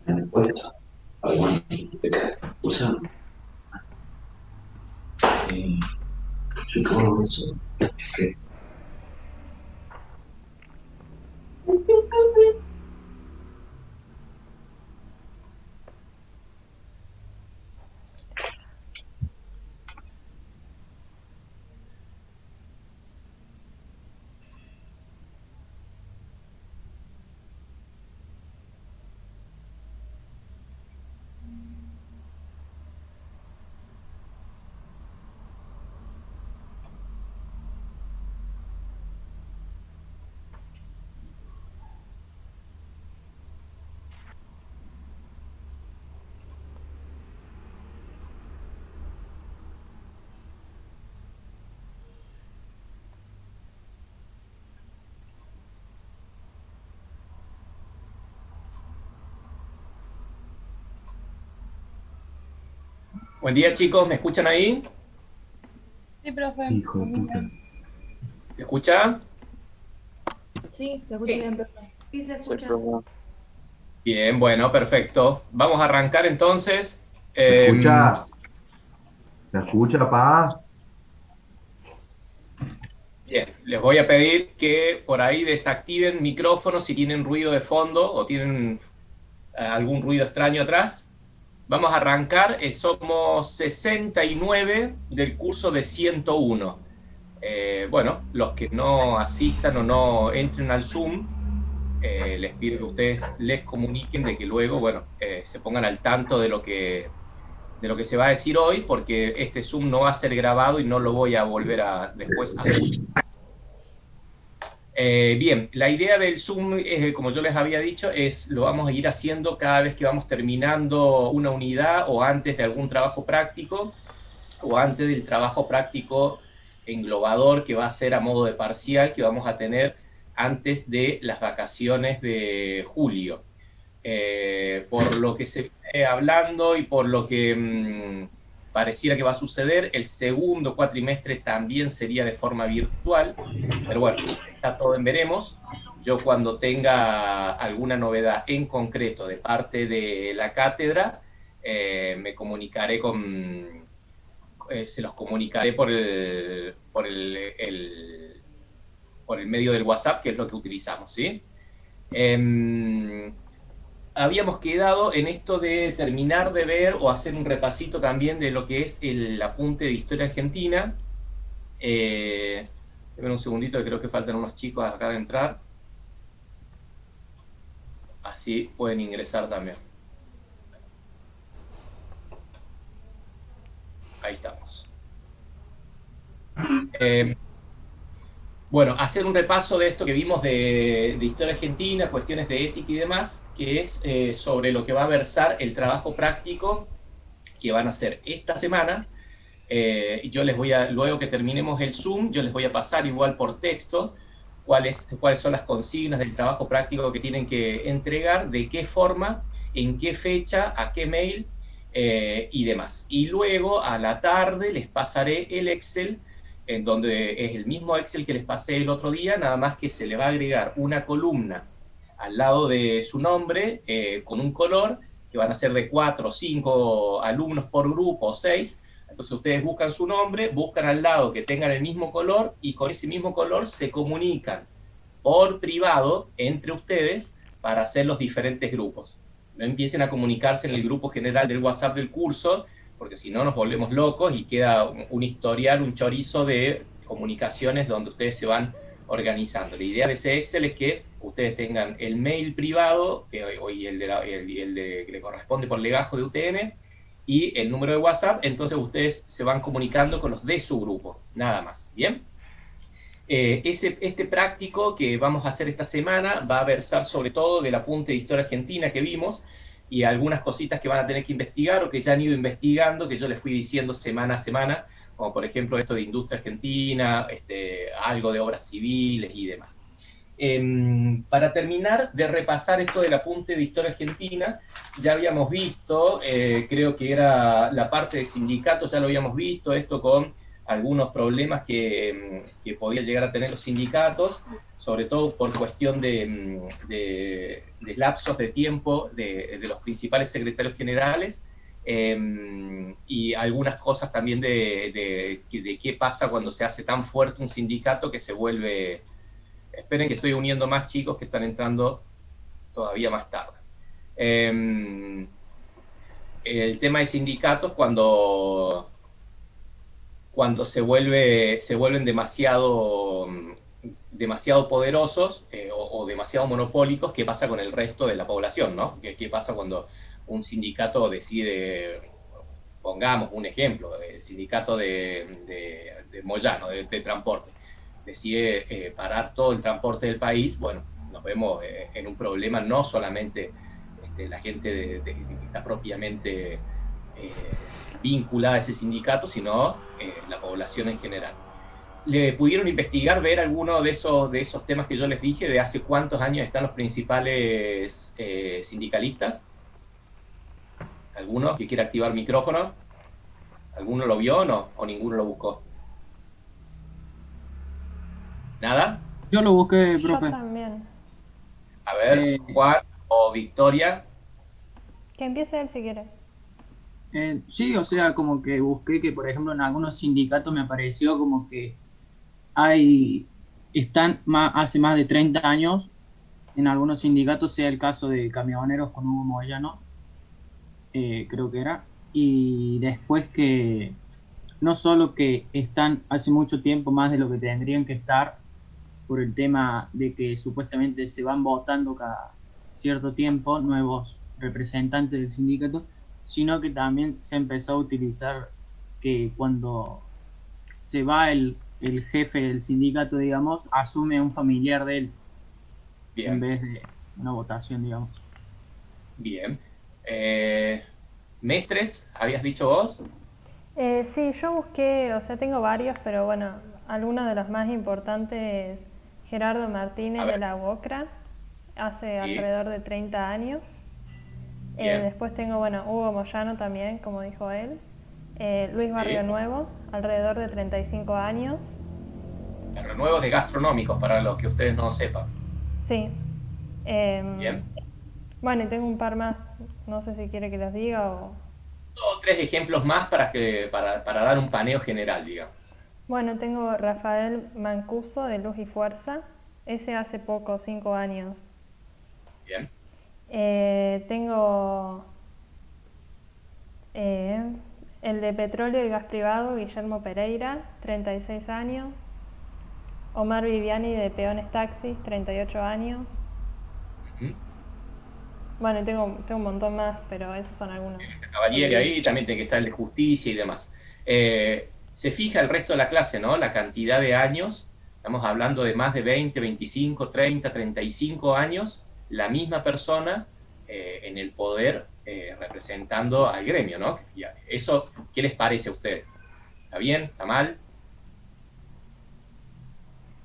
Me han puesto alguna excusa. Yo todo eso es que Buen día, chicos, ¿me escuchan ahí? Sí, profe. hijo A de mí puta. bien. ¿Se escucha? Sí, te escucho Sí, bien, profe. sí se Sí, escucha. profe. Bien, bueno, perfecto. Vamos a arrancar entonces. ¿Se Eh, escucha? ¿Se escucha, pa? Bien, les voy a pedir que por ahí desactiven micrófonos si tienen ruido de fondo o tienen algún ruido extraño atrás. Vamos a arrancar, somos 69 del curso de 101. Bueno, los que no asistan o no entren al Zoom, les pido que ustedes les comuniquen de que luego, bueno, se pongan al tanto de lo que se va a decir hoy, porque este Zoom no va a ser grabado y no lo voy a volver a después a subir. Bien, la idea del Zoom, como yo les había dicho, es lo vamos a ir haciendo cada vez que vamos terminando una unidad o antes de algún trabajo práctico o antes del trabajo práctico englobador que va a ser a modo de parcial que vamos a tener antes de las vacaciones de julio. Por lo que se viene hablando y por lo que pareciera que va a suceder, el segundo cuatrimestre también sería de forma virtual, pero bueno, está todo en veremos. Yo cuando tenga alguna novedad en concreto de parte de la cátedra, me comunicaré se los comunicaré por el medio del WhatsApp, que es lo que utilizamos, ¿sí? Habíamos quedado en esto de terminar de ver o hacer un repasito también de lo que es el apunte de historia argentina. Eh, un segundito, que creo que faltan unos chicos acá de entrar. Así pueden ingresar también. Ahí estamos. Eh, bueno, hacer un repaso de esto que vimos de historia argentina, cuestiones de ética y demás, que es sobre lo que va a versar el trabajo práctico que van a hacer esta semana. Yo les voy a, luego que terminemos el Zoom, yo les voy a pasar igual por texto cuáles son las consignas del trabajo práctico que tienen que entregar, de qué forma, en qué fecha, a qué mail y demás. Y luego a la tarde les pasaré el Excel, en donde es el mismo Excel que les pasé el otro día, nada más que se le va a agregar una columna al lado de su nombre con un color, que van a ser de 4 o 5 alumnos por grupo o 6. Entonces ustedes buscan su nombre, buscan al lado que tengan el mismo color y con ese mismo color se comunican por privado entre ustedes para hacer los diferentes grupos. No empiecen a comunicarse en el grupo general del WhatsApp del curso, porque si no nos volvemos locos y queda un historial, un chorizo de comunicaciones donde ustedes se van organizando. La idea de ese Excel es que ustedes tengan el mail privado y el de que le corresponde por legajo de UTN y el número de WhatsApp, entonces ustedes se van comunicando con los de su grupo, nada más. ¿Bien? Este práctico que vamos a hacer esta semana va a versar sobre todo del apunte de historia argentina que vimos y algunas cositas que van a tener que investigar o que ya han ido investigando, que yo les fui diciendo semana a semana, como por ejemplo esto de industria argentina, algo de obras civiles y demás. Para terminar de repasar esto del apunte de historia argentina, ya habíamos visto, creo que era la parte de sindicatos, ya lo habíamos visto, esto con algunos problemas que podían llegar a tener los sindicatos, sobre todo por cuestión de lapsos de tiempo de los principales secretarios generales, y algunas cosas también de qué pasa cuando se hace tan fuerte un sindicato que se vuelve... Esperen que estoy uniendo más chicos que están entrando todavía más tarde. El tema de sindicatos cuando se vuelven demasiado poderosos o demasiado monopólicos, ¿qué pasa con el resto de la población, ¿no? ¿Qué pasa cuando un sindicato decide, pongamos un ejemplo, el sindicato de Moyano, de transporte, decide parar todo el transporte del país? Bueno, nos vemos en un problema, no solamente la gente que está propiamente vinculada a ese sindicato, sino la población en general. ¿Le pudieron investigar, ver alguno de esos temas que yo les dije, de hace cuántos años están los principales sindicalistas? ¿Alguno que quiera activar el micrófono? ¿Alguno lo vio o no? ¿O ninguno lo buscó? ¿Nada? Yo lo busqué, Yo profe. también. A ver, Juan o Victoria. Que empiece él si quiere. Sí, o sea, como que busqué que, por ejemplo, en algunos sindicatos me apareció como que hace más de 30 años, en algunos sindicatos, sea el caso de camioneros con Hugo Moyano, creo que era, y después que no solo que están hace mucho tiempo más de lo que tendrían que estar, por el tema de que supuestamente se van votando cada cierto tiempo nuevos representantes del sindicato, sino que también se empezó a utilizar que cuando se va el jefe del sindicato, digamos, asume un familiar de él. Bien. En vez de una votación, digamos. Bien. Mestres, ¿habías dicho vos? Sí, yo busqué, o sea, tengo varios, pero bueno, algunos de los más importantes, Gerardo Martínez de la UOCRA, hace alrededor de 30 años. Después tengo, bueno, Hugo Moyano también, como dijo él. Luis Barrio Nuevo, alrededor de 35 años. Renuevos de gastronómicos, para los que ustedes no sepan. Sí. Bien. Bueno, y tengo un par más, no sé si quiere que los diga o... 2 o 3 ejemplos más para dar un paneo general, digamos. Bueno, tengo Rafael Mancuso de Luz y Fuerza, ese hace poco, 5 años. Bien. Tengo el de Petróleo y Gas Privado, Guillermo Pereira, 36 años. Omar Viviani de Peones Taxis, 38 años. Bueno, y tengo un montón más, pero esos son algunos. Cavalieri ahí, también tiene que estar el de Justicia y demás. Se fija el resto de la clase, ¿no? La cantidad de años, estamos hablando de más de 20, 25, 30, 35 años, la misma persona en el poder representando al gremio, ¿no? Eso, ¿qué les parece a ustedes? ¿Está bien? ¿Está mal?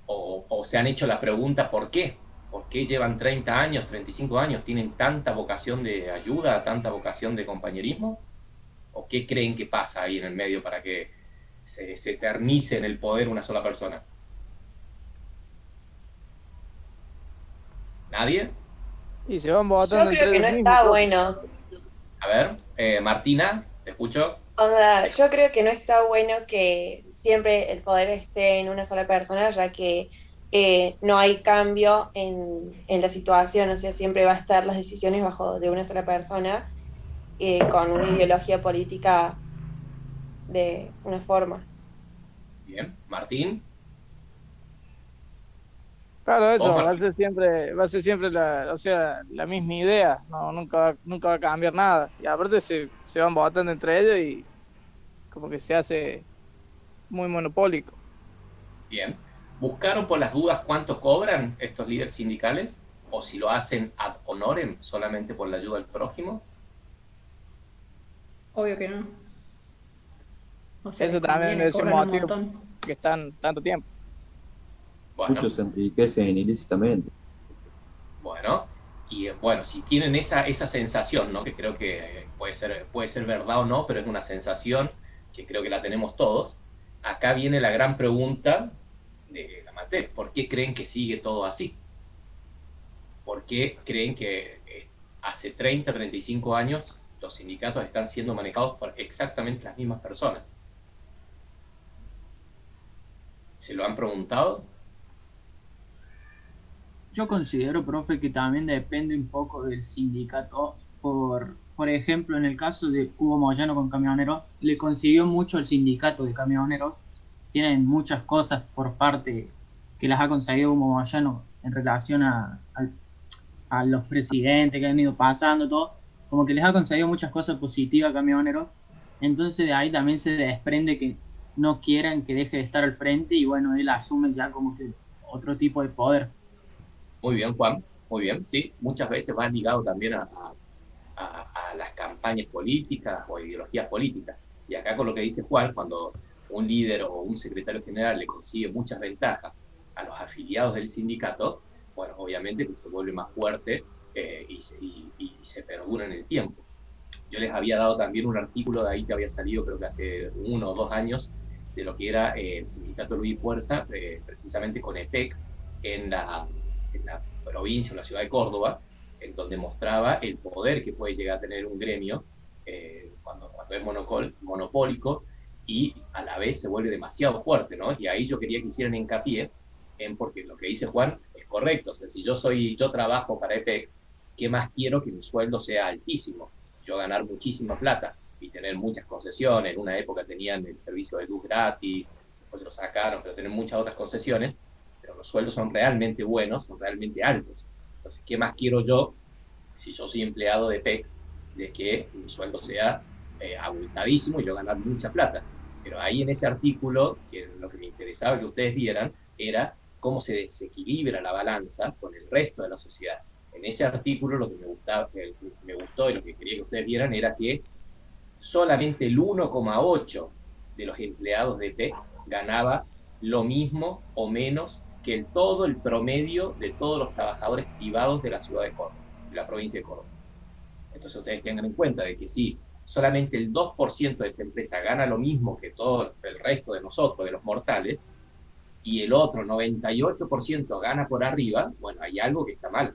¿O se han hecho la pregunta ¿por qué? ¿Por qué llevan 30 años, 35 años? ¿Tienen tanta vocación de ayuda, tanta vocación de compañerismo? ¿O qué creen que pasa ahí en el medio para que se eternice en el poder una sola persona? ¿Nadie? Y se van votando. Yo creo que no está bueno. A ver, Martina, te escucho. O sea, yo creo que no está bueno que siempre el poder esté en una sola persona, ya que no hay cambio en la situación, o sea, siempre va a estar las decisiones bajo de una sola persona, con una ideología política de una forma. Bien, Martín. Claro, eso, Martín. va a ser siempre la misma idea, no, nunca va a cambiar nada. Y aparte se van votando entre ellos y como que se hace muy monopólico. Bien. ¿Buscaron por las dudas cuánto cobran estos líderes sindicales? ¿O si lo hacen ad honorem, solamente por la ayuda al prójimo? Obvio que no. O sea, Eso también es un motivo que están tanto tiempo. Bueno, Muchos se enriquecen ilícitamente. bueno, y bueno, si tienen esa sensación, ¿no? Que creo que puede ser verdad o no, pero es una sensación que creo que la tenemos todos. acá viene la gran pregunta de la materia. ¿Por qué creen que sigue todo así? ¿Por qué creen que hace 30, 35 años los sindicatos están siendo manejados por exactamente las mismas personas? ¿Se lo han preguntado? Yo considero, profe, que también depende un poco del sindicato. Por ejemplo, en el caso de Hugo Moyano con camioneros, le consiguió mucho el sindicato de camioneros. Tienen muchas cosas por parte que las ha conseguido Hugo Moyano en relación a los presidentes que han ido pasando, todo. Como que les ha conseguido muchas cosas positivas a camioneros. Entonces de ahí también se desprende que no quieran que deje de estar al frente y bueno, él asume ya como que otro tipo de poder. Muy bien, Juan, muy bien, sí. Muchas veces va ligado también a las campañas políticas o ideologías políticas. Y acá con lo que dice Juan, cuando un líder o un secretario general le consigue muchas ventajas a los afiliados del sindicato, bueno, obviamente que se vuelve más fuerte y se perdura en el tiempo. Yo les había dado también un artículo de ahí que había salido creo que hace 1 o 2 años de lo que era el sindicato Luis Fuerza, precisamente con EPEC en la provincia, en la ciudad de Córdoba, en donde mostraba el poder que puede llegar a tener un gremio cuando es monopólico y a la vez se vuelve demasiado fuerte, ¿no? Y ahí yo quería que hicieran hincapié porque lo que dice Juan es correcto. O sea, si yo trabajo para EPEC, ¿qué más quiero? Que mi sueldo sea altísimo, yo ganar muchísima plata y tener muchas concesiones. En una época tenían el servicio de luz gratis, después lo sacaron, pero tienen muchas otras concesiones, pero los sueldos son realmente buenos, son realmente altos. Entonces, ¿qué más quiero yo, si yo soy empleado de PEC, de que mi sueldo sea abultadísimo y yo ganar mucha plata? Pero ahí en ese artículo, que lo que me interesaba que ustedes vieran, era cómo se desequilibra la balanza con el resto de la sociedad. En ese artículo lo que me gustó y lo que quería que ustedes vieran era que solamente el 1,8 de los empleados de PEC ganaba lo mismo o menos que todo el promedio de todos los trabajadores privados de la ciudad de Córdoba, de la provincia de Córdoba. Entonces ustedes tengan en cuenta de que si solamente el 2% de esa empresa gana lo mismo que todo el resto de nosotros, de los mortales, y el otro 98% gana por arriba, bueno, hay algo que está mal.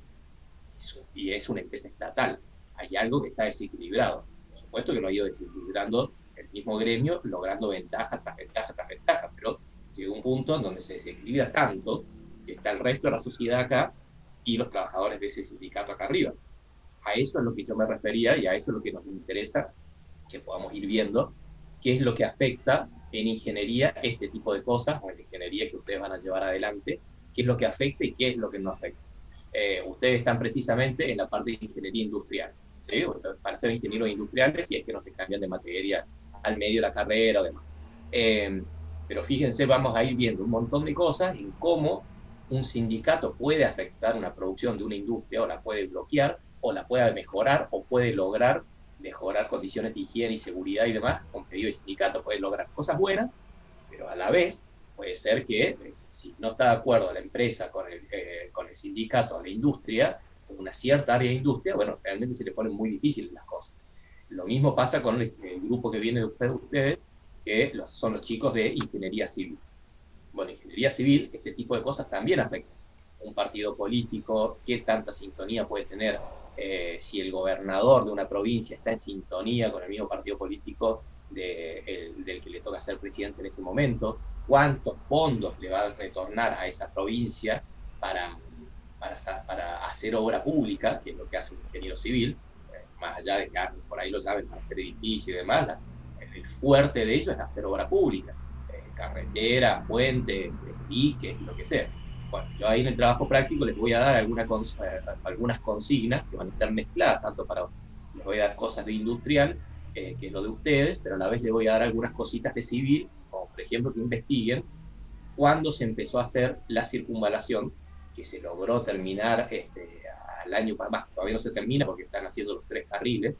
Y es una empresa estatal. Hay algo que está desequilibrado. Por supuesto que lo ha ido desequilibrando el mismo gremio, logrando ventaja tras ventaja tras ventaja, pero llega un punto en donde se desequilibra tanto que está el resto de la sociedad acá y los trabajadores de ese sindicato acá arriba. A eso es lo que yo me refería y a eso es lo que nos interesa que podamos ir viendo qué es lo que afecta en ingeniería este tipo de cosas, o en ingeniería que ustedes van a llevar adelante, qué es lo que afecta y qué es lo que no afecta. Ustedes están precisamente en la parte de ingeniería industrial, ¿sí? O sea, para ser ingenieros industriales, si es que no se cambian de materia al medio de la carrera o demás. Pero fíjense, vamos a ir viendo un montón de cosas en cómo un sindicato puede afectar una producción de una industria, o la puede bloquear, o la puede mejorar, o puede lograr mejorar condiciones de higiene y seguridad y demás. Con pedido de sindicato puede lograr cosas buenas, pero a la vez puede ser que si no está de acuerdo la empresa con el sindicato, la industria, con una cierta área de industria, bueno, realmente se le ponen muy difíciles las cosas. Lo mismo pasa con el grupo que viene de ustedes, que son los chicos de ingeniería civil. Bueno, ingeniería civil, este tipo de cosas también afectan. Un partido político, qué tanta sintonía puede tener, si el gobernador de una provincia está en sintonía con el mismo partido político del que le toca ser presidente en ese momento, cuántos fondos le va a retornar a esa provincia para hacer obra pública, que es lo que hace un ingeniero civil, más allá de que por ahí lo saben para hacer edificios y demás, el fuerte de ellos es hacer obra pública, carreteras, puentes, diques, lo que sea. Bueno, yo ahí en el trabajo práctico les voy a dar algunas consignas que van a estar mezcladas, les voy a dar cosas de industrial, que es lo de ustedes, pero a la vez les voy a dar algunas cositas de civil, como por ejemplo que investiguen cuándo se empezó a hacer la circunvalación, que se logró terminar al año, todavía no se termina porque están haciendo los 3 carriles,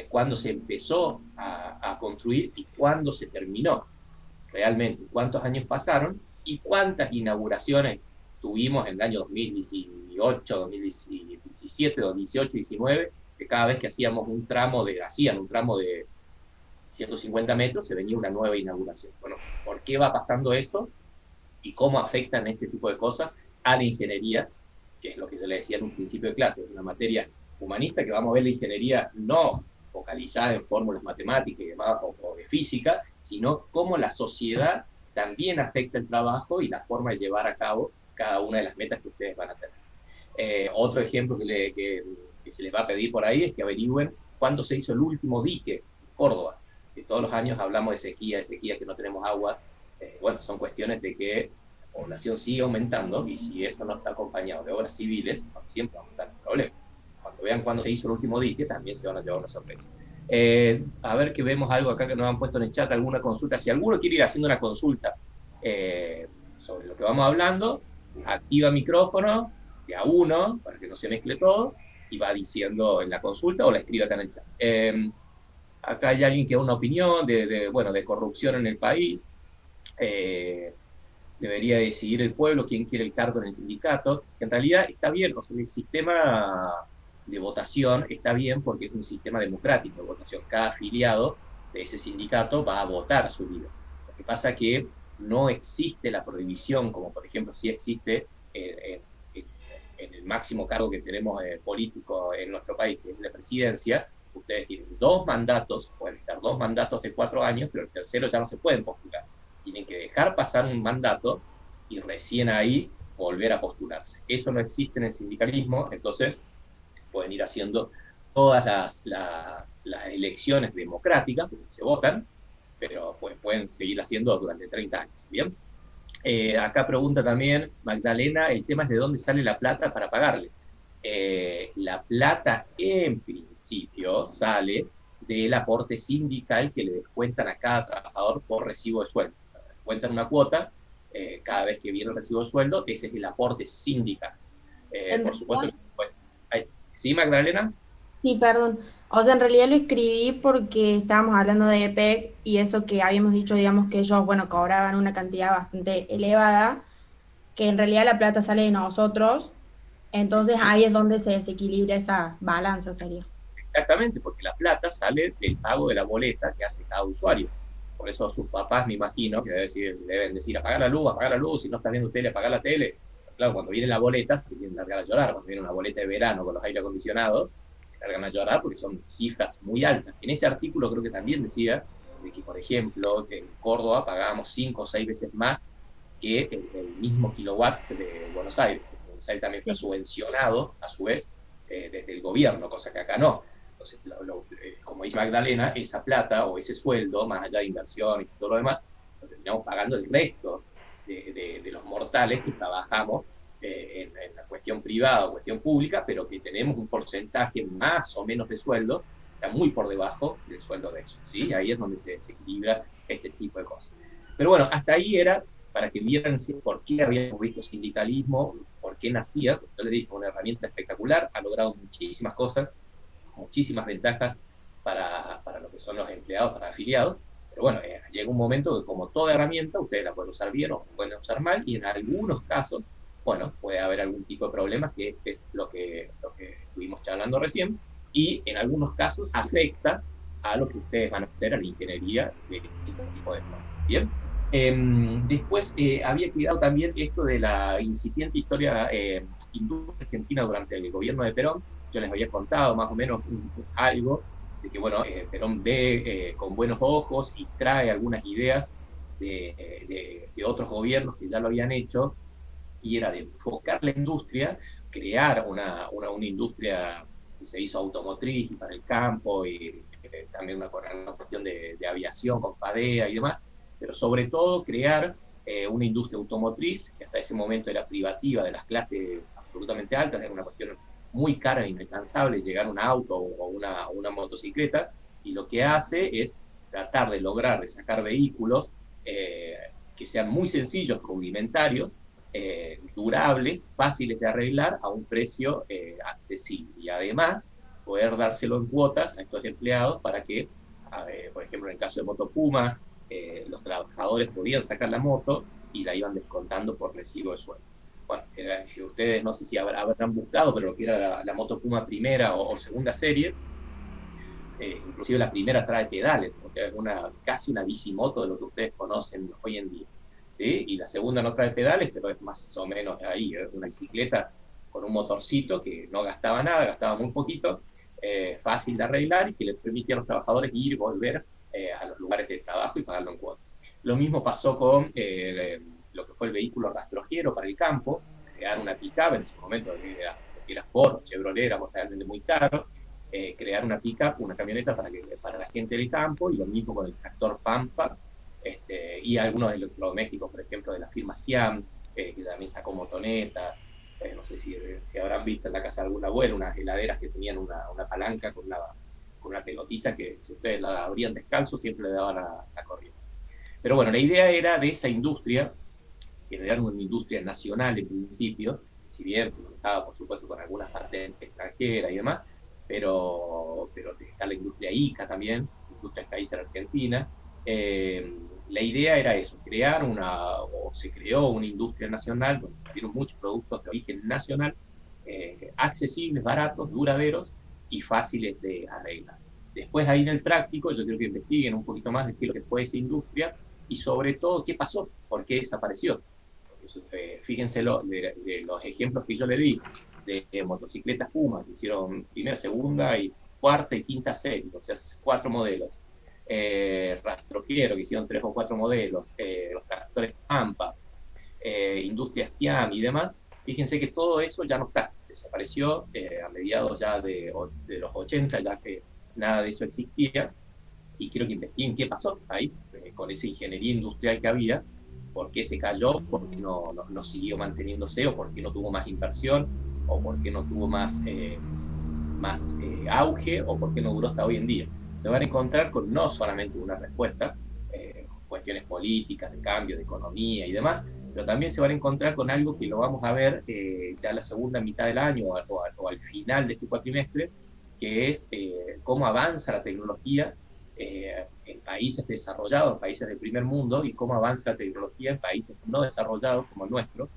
cuándo se empezó a construir y cuándo se terminó realmente, cuántos años pasaron y cuántas inauguraciones tuvimos en el año 2018, 2017, 2018, 2019, que cada vez que hacían un tramo de 150 metros se venía una nueva inauguración. Bueno, ¿por qué va pasando eso y cómo afectan este tipo de cosas a la ingeniería, que es lo que yo le decía en un principio de clase, es una materia humanista que vamos a ver la ingeniería no focalizada en fórmulas matemáticas y demás, o de física, sino cómo la sociedad también afecta el trabajo y la forma de llevar a cabo cada una de las metas que ustedes van a tener. Otro ejemplo que se les va a pedir por ahí es que averigüen cuándo se hizo el último dique en Córdoba, que todos los años hablamos de sequía, que no tenemos agua. Bueno, son cuestiones de que la población sigue aumentando y si eso no está acompañado de obras civiles, siempre vamos a estar en problemas. Cuando vean cuándo se hizo el último dique, también se van a llevar una sorpresa. A ver que vemos algo acá que nos han puesto en el chat, alguna consulta. Si alguno quiere ir haciendo una consulta sobre lo que vamos hablando, activa micrófono de a uno para que no se mezcle todo y va diciendo en la consulta o la escribe acá en el chat. Acá hay alguien que da una opinión de corrupción en el país. Debería decidir el pueblo quién quiere el cargo en el sindicato. En realidad está bien, o sea, el sistema de votación está bien porque es un sistema democrático de votación. Cada afiliado de ese sindicato va a votar su líder. Lo que pasa es que no existe la prohibición, como por ejemplo sí existe en el máximo cargo que tenemos político en nuestro país, que es la presidencia. Ustedes tienen 2 mandatos, pueden estar 2 mandatos de 4 años, pero el tercero ya no se pueden postular. Tienen que dejar pasar un mandato y recién ahí volver a postularse. Eso no existe en el sindicalismo, entonces pueden ir haciendo todas las elecciones democráticas, porque se votan, pero pues pueden seguir haciendo durante 30 años, ¿bien? Acá pregunta también Magdalena, el tema es de dónde sale la plata para pagarles. La plata en principio sale del aporte sindical que le descuentan a cada trabajador por recibo de sueldo. Descuentan una cuota cada vez que viene el recibo de sueldo, ese es el aporte sindical. Por supuesto, pues, ¿sí, Magdalena? Sí, perdón. O sea, en realidad lo escribí porque estábamos hablando de EPEC y eso que habíamos dicho, digamos, que ellos, bueno, cobraban una cantidad bastante elevada, que en realidad la plata sale de nosotros, entonces ahí es donde se desequilibra esa balanza, sería. Exactamente, porque la plata sale del pago de la boleta que hace cada usuario. Por eso sus papás, me imagino, que deben decir, apagar la luz, si no estás viendo tele, apagar la tele. Claro, cuando viene la boleta, se tienen que largar a llorar. Cuando viene una boleta de verano con los aire acondicionados, se largan a llorar porque son cifras muy altas. En ese artículo creo que también decía de que, por ejemplo, en Córdoba pagábamos 5 o 6 veces más que el mismo kilowatt de Buenos Aires. Buenos Aires también está subvencionado, a su vez, desde el gobierno, cosa que acá no. Entonces, como dice Magdalena, esa plata o ese sueldo, más allá de inversión y todo lo demás, lo terminamos pagando el resto de los mortales que trabajamos en la cuestión privada o cuestión pública, pero que tenemos un porcentaje más o menos de sueldo, está muy por debajo del sueldo de eso, ¿sí? Ahí es donde se desequilibra este tipo de cosas. Pero bueno, hasta ahí era para que vieran por qué habíamos visto sindicalismo, por qué nacía. Yo les dije, una herramienta espectacular, ha logrado muchísimas cosas, muchísimas ventajas para lo que son los empleados, para afiliados, pero bueno, llega un momento que como toda herramienta, ustedes la pueden usar bien o pueden usar mal, y en algunos casos, bueno, puede haber algún tipo de problemas, que es lo que estuvimos charlando recién, y en algunos casos afecta a lo que ustedes van a hacer a la ingeniería de este tipo de forma. ¿Bien? Después había quedado también esto de la incipiente industria argentina durante el gobierno de Perón. Yo les había contado más o menos algo de que, bueno, Perón ve con buenos ojos y trae algunas ideas de otros gobiernos que ya lo habían hecho, y era de enfocar la industria, crear una industria que se hizo automotriz y para el campo, y también una cuestión de aviación con FADEA y demás, pero sobre todo crear una industria automotriz que hasta ese momento era privativa de las clases absolutamente altas, era una cuestión muy cara e inalcanzable llegar a un auto o una motocicleta, y lo que hace es tratar de lograr de sacar vehículos que sean muy sencillos, rudimentarios, durables, fáciles de arreglar a un precio accesible, y además poder dárselo en cuotas a estos empleados para que, por ejemplo, en el caso de Moto Puma, los trabajadores podían sacar la moto y la iban descontando por recibo de sueldo. Bueno, si ustedes no sé si habrán buscado, pero lo que era la Moto Puma primera o segunda serie, inclusive la primera trae pedales, o sea, es casi una bicimoto de lo que ustedes conocen hoy en día, ¿sí? Y la segunda no trae pedales, pero es más o menos ahí, una bicicleta con un motorcito que no gastaba nada, gastaba muy poquito, fácil de arreglar y que le permitía a los trabajadores ir y volver a los lugares de trabajo y pagarlo en cuotas. Lo mismo pasó con lo que fue el vehículo rastrojero para el campo, crear una pick-up, en ese momento que era Ford, Chevrolet, era realmente muy caro, crear una pick-up, una camioneta para la gente del campo, y lo mismo con el tractor Pampa, y algunos electrodomésticos, por ejemplo, de la firma Siam, que también sacó motonetas, no sé si habrán visto en la casa de algún abuelo, unas heladeras que tenían una palanca con una pelotita que si ustedes la abrían descalzo siempre le daban la corriente. Pero bueno, la idea era de esa industria, generar una industria nacional en principio, si bien se contaba por supuesto con algunas patentes extranjeras y demás, pero está la industria ICA también, industria Kaiser Argentina. La idea era eso, se creó una industria nacional donde salieron muchos productos de origen nacional, accesibles, baratos, duraderos y fáciles de arreglar. Después ahí en el práctico yo creo que investiguen un poquito más de qué es lo que fue esa industria y sobre todo qué pasó, por qué desapareció. Fíjense de los ejemplos que yo le di de motocicletas Puma, que hicieron primera, segunda y cuarta y quinta serie, o sea, 4 modelos. Rastrojero, que hicieron 3 o 4 modelos, los tractores Pampa, Industria Siam y demás. Fíjense que todo eso ya no está, desapareció a mediados ya de los 80, ya que nada de eso existía, y quiero que investiguen qué pasó ahí, con esa ingeniería industrial que había, por qué se cayó, por qué no siguió manteniéndose, o por qué no tuvo más inversión, o por qué no tuvo más auge, o por qué no duró hasta hoy en día. Se van a encontrar con no solamente una respuesta, cuestiones políticas, de cambio, de economía y demás, pero también se van a encontrar con algo que lo vamos a ver ya la segunda mitad del año o al final de este cuatrimestre, que es cómo avanza la tecnología en países desarrollados, en países del primer mundo, y cómo avanza la tecnología en países no desarrollados como el nuestro,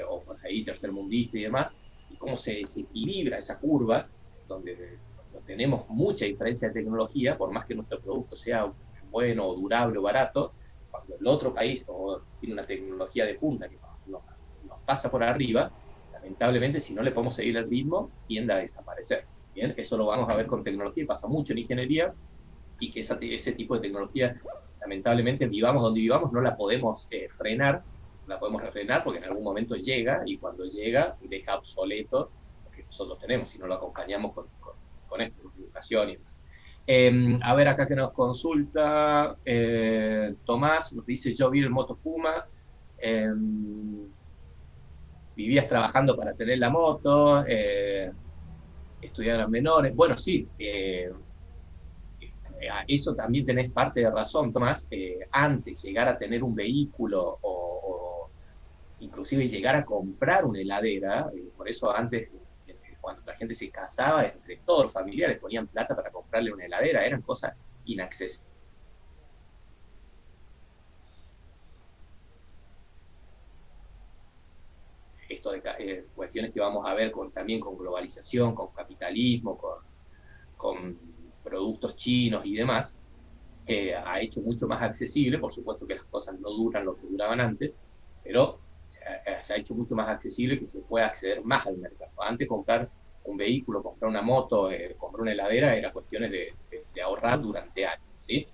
o por ahí tercermundista y demás, y cómo se desequilibra esa curva, donde tenemos mucha diferencia de tecnología, por más que nuestro producto sea bueno, o durable o barato, cuando el otro país tiene una tecnología de punta que nos pasa por arriba, lamentablemente si no le podemos seguir el ritmo, tiende a desaparecer. Bien, eso lo vamos a ver con tecnología, pasa mucho en ingeniería, y que ese tipo de tecnología, lamentablemente, vivamos donde vivamos, no la podemos frenar, no la podemos refrenar porque en algún momento llega, y cuando llega deja obsoleto lo que nosotros tenemos, si no lo acompañamos con esto, con educación y demás. A ver, acá que nos consulta Tomás, nos dice: yo vi el Moto Puma, vivías trabajando para tener la moto, estudiar menores. Bueno, sí, eso también tenés parte de razón, Tomás. Antes llegar a tener un vehículo o inclusive llegar a comprar una heladera, por eso antes, cuando la gente se casaba, entre todos los familiares ponían plata para comprarle una heladera, eran cosas inaccesibles. Esto de cuestiones que vamos a ver también con globalización, con capitalismo, con productos chinos y demás, ha hecho mucho más accesible. Por supuesto que las cosas no duran lo que duraban antes, pero se ha hecho mucho más accesible, que se pueda acceder más al mercado. Antes comprar un vehículo, comprar una moto, comprar una heladera, era cuestiones de ahorrar durante años, ¿sí?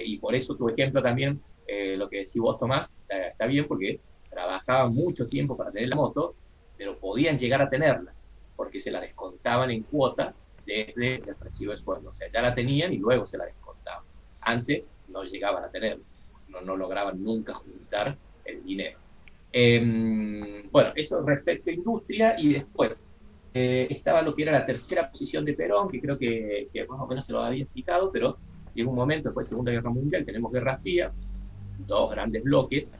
Y por eso tu ejemplo también, lo que decís vos, Tomás, está bien, porque trabajaban mucho tiempo para tener la moto, pero podían llegar a tenerla, porque se la descontaban en cuotas desde el recibo de sueldo. O sea, ya la tenían y luego se la descontaban. Antes no llegaban a tenerla, no lograban nunca juntar el dinero. Bueno, eso respecto a industria. Y después estaba lo que era la tercera posición de Perón, que creo que más o menos se lo había explicado, pero llegó un momento, después de la Segunda Guerra Mundial, tenemos Guerra Fría, dos grandes bloques,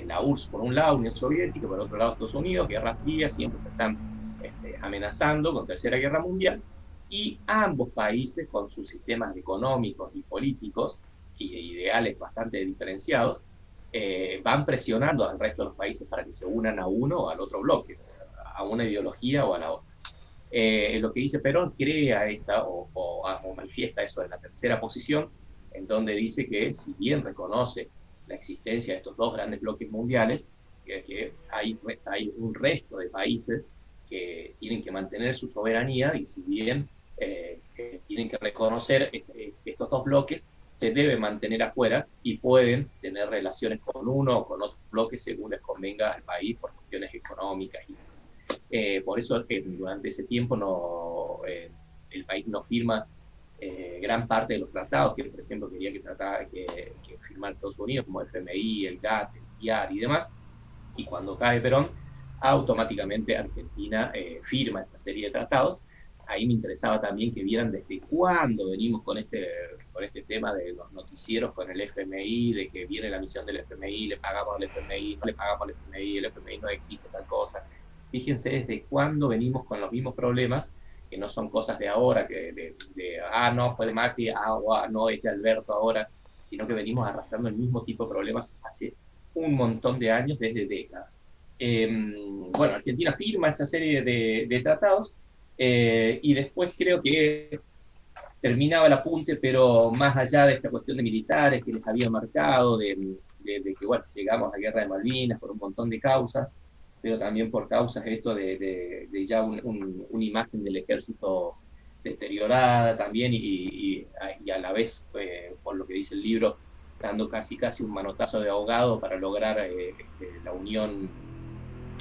la URSS por un lado, Unión Soviética, por otro lado Estados Unidos. Guerra Fría, siempre se están amenazando con Tercera Guerra Mundial, y ambos países, con sus sistemas económicos y políticos y ideales bastante diferenciados, van presionando al resto de los países para que se unan a uno o al otro bloque, o sea, a una ideología o a la otra. Lo que dice Perón crea o manifiesta eso de la tercera posición, en donde dice que si bien reconoce la existencia de estos dos grandes bloques mundiales, que hay un resto de países que tienen que mantener su soberanía y si bien tienen que reconocer estos dos bloques, se debe mantener afuera y pueden tener relaciones con uno o con otros bloques según les convenga al país por cuestiones económicas y demás. Por eso durante ese tiempo el país no firma gran parte de los tratados que, por ejemplo, quería que firmar Estados Unidos, como el FMI, el GATT, el IAR y demás. Y cuando cae Perón, automáticamente Argentina firma esta serie de tratados. Ahí me interesaba también que vieran desde cuándo venimos con este tema de los noticieros con el FMI, de que viene la misión del FMI, le pagamos al FMI, no le pagamos al FMI, el FMI no existe, tal cosa. Fíjense desde cuándo venimos con los mismos problemas, que no son cosas de ahora, no, fue de Macri, no, es de Alberto ahora, sino que venimos arrastrando el mismo tipo de problemas hace un montón de años, desde décadas. Bueno, Argentina firma esa serie de tratados, y después creo que terminaba el apunte, pero más allá de esta cuestión de militares que les había marcado, de que, bueno, llegamos a la Guerra de Malvinas por un montón de causas, pero también por causas esto de ya una imagen del ejército deteriorada también, y a la vez, por lo que dice el libro, dando casi un manotazo de ahogado para lograr la unión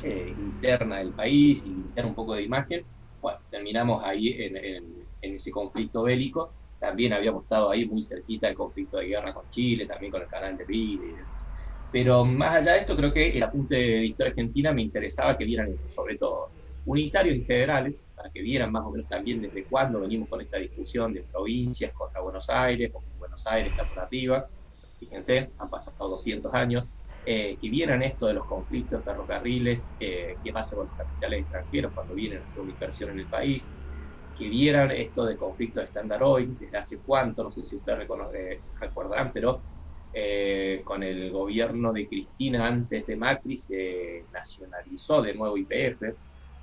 interna del país y limpiar un poco de imagen. Bueno, terminamos ahí en ese conflicto bélico. También habíamos estado ahí muy cerquita del conflicto de guerra con Chile, también con el canal de Beagle y demás. Pero más allá de esto, creo que el apunte de Historia Argentina me interesaba que vieran eso, sobre todo unitarios y federales, para que vieran más o menos también desde cuándo venimos con esta discusión de provincias contra Buenos Aires, porque Buenos Aires está por arriba. Fíjense, han pasado 200 años. Que vieran esto de los conflictos ferrocarriles, qué pasa con los capitales extranjeros cuando vienen a hacer una inversión en el país, que vieran esto de conflicto de Standard Oil, desde hace cuánto, no sé si ustedes recordarán, pero con el gobierno de Cristina antes de Macri se nacionalizó de nuevo YPF.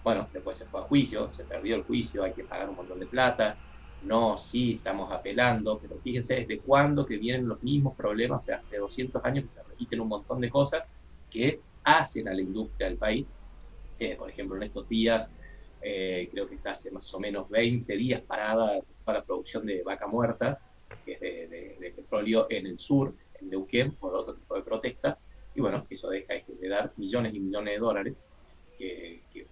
Bueno, después se fue a juicio, se perdió el juicio, hay que pagar un montón de plata. No, sí, estamos apelando, pero fíjense desde cuándo que vienen los mismos problemas, o sea, hace 200 años que se repiten un montón de cosas que hacen a la industria del país. Por ejemplo, en estos días, creo que está hace más o menos 20 días parada para la producción de vaca muerta, que es de petróleo en el sur, en Neuquén, por otro tipo de protestas, y bueno, eso deja de generar millones y millones de dólares, que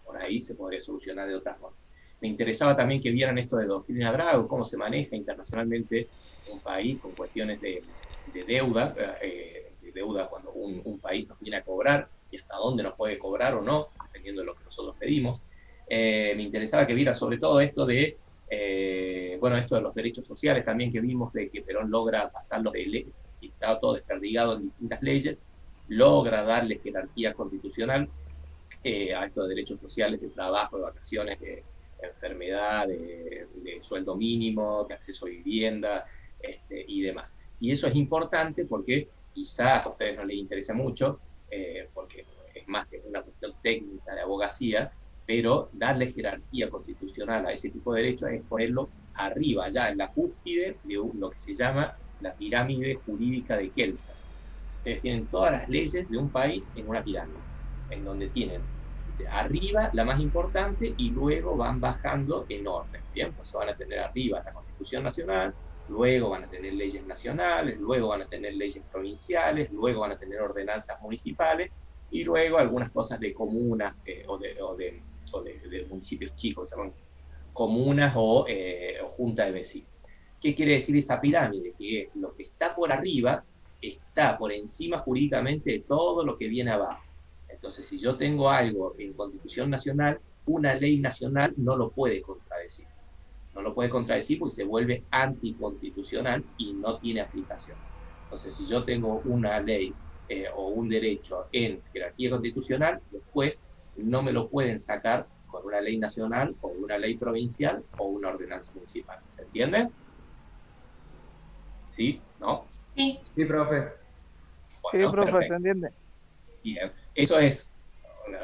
por ahí se podría solucionar de otras formas. Me interesaba también que vieran esto de doctrina Bravo, cómo se maneja internacionalmente un país con cuestiones de deuda, cuando un país nos viene a cobrar y hasta dónde nos puede cobrar o no, dependiendo de lo que nosotros pedimos. Me interesaba que viera sobre todo esto de, esto de los derechos sociales también que vimos, de que Perón logra pasarlos de ley, si estaba todo desperdigado en distintas leyes, logra darle jerarquía constitucional a estos derechos sociales de trabajo, de vacaciones, de enfermedad, de sueldo mínimo, de acceso a vivienda y demás. Y eso es importante porque quizás a ustedes no les interesa mucho, porque es más que una cuestión técnica de abogacía, pero darle jerarquía constitucional a ese tipo de derechos es ponerlo arriba, ya en la cúspide de lo que se llama la pirámide jurídica de Kelsen. Ustedes tienen todas las leyes de un país en una pirámide, en donde tienen arriba la más importante y luego van bajando en orden. ¿Bien? Entonces van a tener arriba la Constitución Nacional, luego van a tener leyes nacionales, luego van a tener leyes provinciales, luego van a tener ordenanzas municipales y luego algunas cosas de comunas o de municipios chicos, se llaman comunas o junta de vecinos. ¿Qué quiere decir esa pirámide? Que lo que está por arriba está por encima jurídicamente de todo lo que viene abajo. Entonces, si yo tengo algo en Constitución Nacional, una ley nacional no lo puede contradecir. No lo puede contradecir porque se vuelve anticonstitucional y no tiene aplicación. Entonces, si yo tengo una ley o un derecho en jerarquía constitucional, después no me lo pueden sacar con una ley nacional o una ley provincial o una ordenanza municipal. ¿Se entiende? ¿Sí? ¿No? Sí. Sí, profe. Bueno, sí, profe, perfecto. se entiende. Bien. Eso es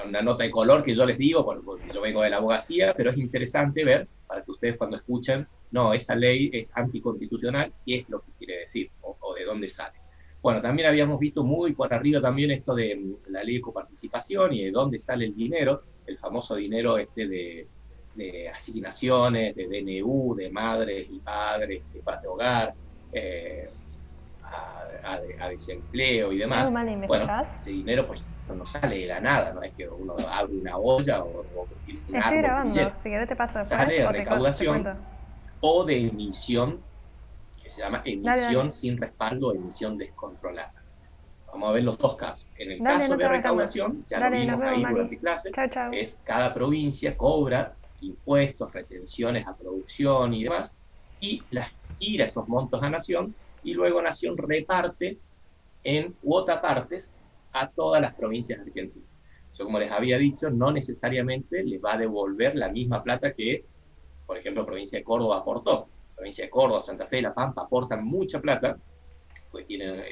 una nota de color que yo les digo, porque yo vengo de la abogacía, pero es interesante ver, para que ustedes cuando escuchen, no, esa ley es anticonstitucional, ¿qué es lo que quiere decir? O de dónde sale. Bueno, también habíamos visto muy por arriba también esto de la ley de coparticipación y de dónde sale el dinero, el famoso dinero de asignaciones, de DNU, de madres y padres, de paz de hogar, a desempleo y demás. Bueno, ese dinero pues no sale de la nada, no es que uno abre una olla o tiene un Estoy árbol grabando, billete. si querés te paso después. Sale de o recaudación te cuento. o de emisión, que se llama emisión Dale. sin respaldo o emisión descontrolada. Vamos a ver los dos casos. En el Dale, caso no te de hagas recaudación, ya Dale, lo nos vimos vemos, ahí Mari. durante clase, Chau, chau. es cada provincia cobra impuestos, retenciones a producción y demás, y las gira esos montos a Nación, y luego Nación reparte en cuota partes a todas las provincias argentinas. Yo, como les había dicho, no necesariamente les va a devolver la misma plata que, por ejemplo, provincia de Córdoba aportó. Provincia de Córdoba, Santa Fe, La Pampa aportan mucha plata, pues tienen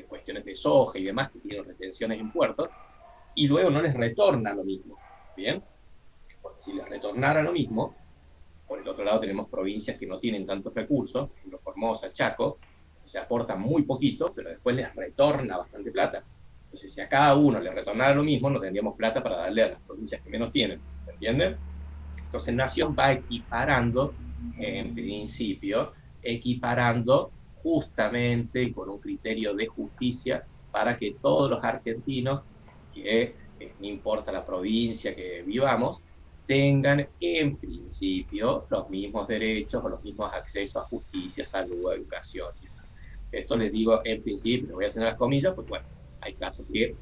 cuestiones de soja y demás, que tienen retenciones en puertos, y luego no les retorna lo mismo, ¿bien? Porque si les retornara lo mismo, por el otro lado tenemos provincias que no tienen tantos recursos, por ejemplo, Formosa, Chaco, se aportan muy poquito, pero después les retorna bastante plata. Entonces, si a cada uno le retornara lo mismo, no tendríamos plata para darle a las provincias que menos tienen, ¿se entiende? Entonces, Nación va equiparando, en principio, equiparando justamente y con un criterio de justicia para que todos los argentinos, que no importa la provincia que vivamos, tengan en principio los mismos derechos o los mismos accesos a justicia, salud, educación y demás. Esto les digo en principio, voy a hacer las comillas, pues bueno, hay casos que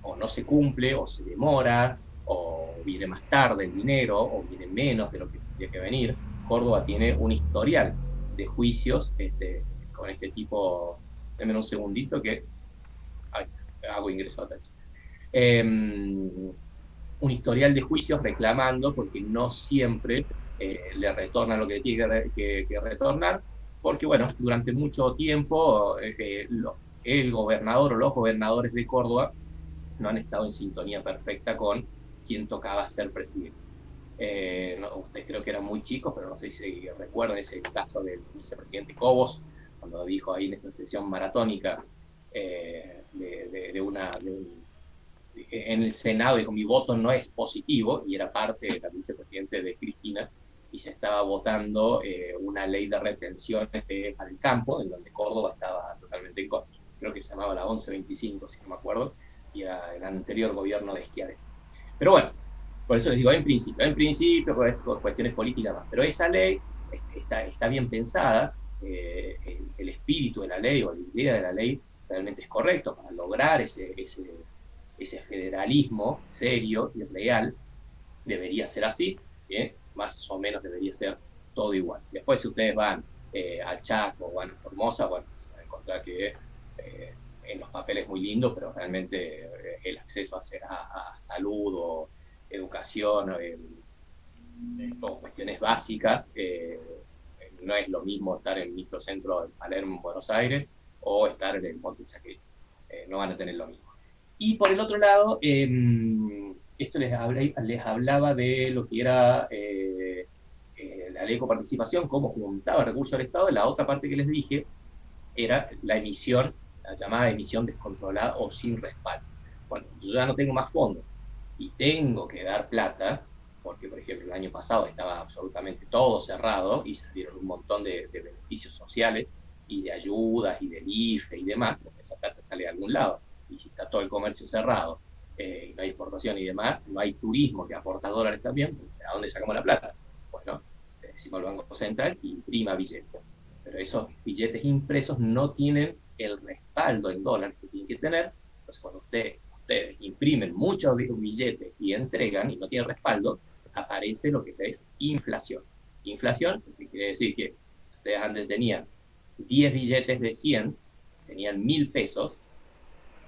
o no se cumple, o se demora, o viene más tarde el dinero, o viene menos de lo que tendría que venir. Córdoba tiene un historial de juicios con este tipo. Denme un segundito que hago ingreso a tacha. Un historial de juicios reclamando porque no siempre le retorna lo que tiene que retornar, porque bueno, durante mucho tiempo el gobernador o los gobernadores de Córdoba no han estado en sintonía perfecta con quien tocaba ser presidente. Ustedes creo que eran muy chicos, pero no sé si recuerdan ese caso del vicepresidente Cobos, cuando dijo ahí en esa sesión maratónica en el Senado, dijo: mi voto no es positivo, y era parte de la vicepresidente de Cristina, y se estaba votando una ley de retenciones para el campo, en donde Córdoba estaba totalmente en contra. Creo que se llamaba la 1125, si no me acuerdo, y era el anterior gobierno de Schiaretti. Pero bueno, por eso les digo, en principio, con cuestiones políticas más. Pero esa ley está bien pensada, el espíritu de la ley o la idea de la ley realmente es correcto para lograr ese federalismo serio y real. Debería ser así, ¿bien? Más o menos debería ser todo igual. Después, si ustedes van al Chaco o van a Formosa, bueno, se van a encontrar que en los papeles muy lindo, pero realmente el acceso a salud o educación o cuestiones básicas, no es lo mismo estar en el microcentro de Palermo, en Buenos Aires, o estar en el Monte Chaqueño. No van a tener lo mismo. Y por el otro lado, esto les hablaba de lo que era la ley de coparticipación, cómo juntaba recursos del Estado, y la otra parte que les dije era la emisión, la llamada emisión descontrolada o sin respaldo. Bueno, yo ya no tengo más fondos y tengo que dar plata, porque por ejemplo el año pasado estaba absolutamente todo cerrado y salieron un montón de beneficios sociales y de ayudas y del IFE y demás, porque esa plata sale de algún lado. Y si está todo el comercio cerrado, y no hay exportación y demás, no hay turismo que aporta dólares también, ¿a dónde sacamos la plata? Bueno, le decimos al Banco Central que imprima billetes. Pero esos billetes impresos no tienen el respaldo en dólares que tienen que tener. Entonces, cuando ustedes imprimen muchos billetes y entregan y no tienen respaldo, aparece lo que es inflación. Inflación, que quiere decir que ustedes antes tenían 10 billetes de 100, tenían 1.000 pesos,